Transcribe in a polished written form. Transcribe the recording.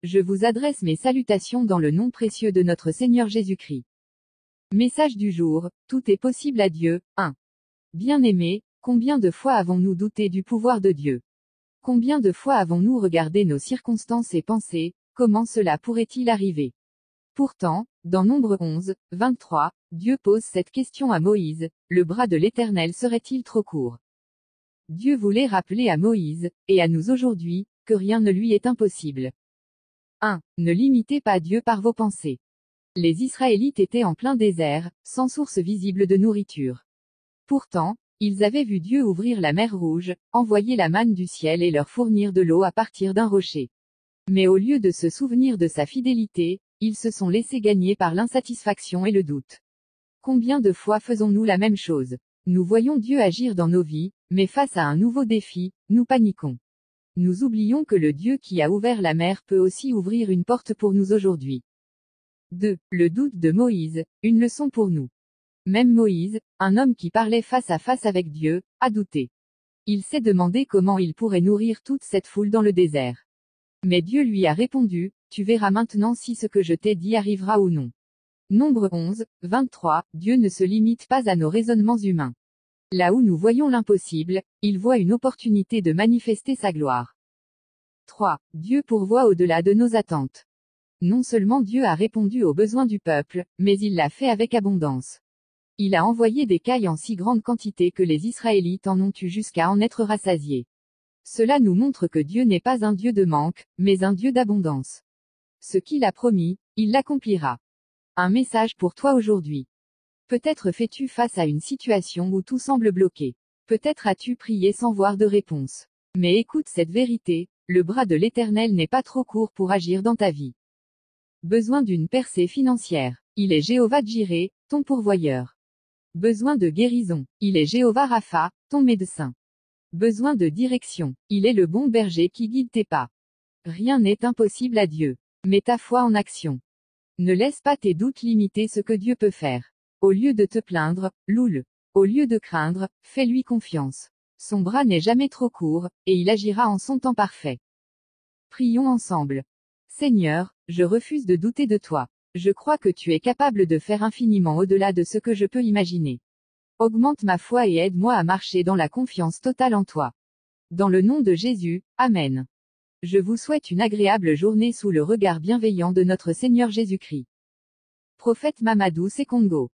je vous adresse mes salutations dans le nom précieux de notre Seigneur Jésus-Christ. Message du jour, tout est possible à Dieu. 1. Bien-aimés, combien de fois avons-nous douté du pouvoir de Dieu? Combien de fois avons-nous regardé nos circonstances et pensé, comment cela pourrait-il arriver? Pourtant, dans Nombre 11, 23, Dieu pose cette question à Moïse, le bras de l'Éternel serait-il trop court? Dieu voulait rappeler à Moïse, et à nous aujourd'hui, que rien ne lui est impossible. 1. Ne limitez pas Dieu par vos pensées. Les Israélites étaient en plein désert, sans source visible de nourriture. Pourtant, ils avaient vu Dieu ouvrir la mer Rouge, envoyer la manne du ciel et leur fournir de l'eau à partir d'un rocher. Mais au lieu de se souvenir de sa fidélité, ils se sont laissés gagner par l'insatisfaction et le doute. Combien de fois faisons-nous la même chose? Nous voyons Dieu agir dans nos vies, mais face à un nouveau défi, nous paniquons. Nous oublions que le Dieu qui a ouvert la mer peut aussi ouvrir une porte pour nous aujourd'hui. 2. Le doute de Moïse, une leçon pour nous. Même Moïse, un homme qui parlait face à face avec Dieu, a douté. Il s'est demandé comment il pourrait nourrir toute cette foule dans le désert. Mais Dieu lui a répondu, tu verras maintenant si ce que je t'ai dit arrivera ou non. Nombre 11, 23, Dieu ne se limite pas à nos raisonnements humains. Là où nous voyons l'impossible, il voit une opportunité de manifester sa gloire. 3. Dieu pourvoit au-delà de nos attentes. Non seulement Dieu a répondu aux besoins du peuple, mais il l'a fait avec abondance. Il a envoyé des cailles en si grande quantité que les Israélites en ont eu jusqu'à en être rassasiés. Cela nous montre que Dieu n'est pas un Dieu de manque, mais un Dieu d'abondance. Ce qu'il a promis, il l'accomplira. Un message pour toi aujourd'hui. Peut-être fais-tu face à une situation où tout semble bloqué. Peut-être as-tu prié sans voir de réponse. Mais écoute cette vérité, le bras de l'Éternel n'est pas trop court pour agir dans ta vie. Besoin d'une percée financière. Il est Jéhovah Jireh, ton pourvoyeur. Besoin de guérison. Il est Jéhovah Rapha, ton médecin. Besoin de direction. Il est le bon berger qui guide tes pas. Rien n'est impossible à Dieu. Mets ta foi en action. Ne laisse pas tes doutes limiter ce que Dieu peut faire. Au lieu de te plaindre, loue-le. Au lieu de craindre, fais-lui confiance. Son bras n'est jamais trop court, et il agira en son temps parfait. Prions ensemble. Seigneur, je refuse de douter de toi. Je crois que tu es capable de faire infiniment au-delà de ce que je peux imaginer. Augmente ma foi et aide-moi à marcher dans la confiance totale en toi. Dans le nom de Jésus, Amen. Je vous souhaite une agréable journée sous le regard bienveillant de notre Seigneur Jésus-Christ. Prophète Mamadou Sekongo.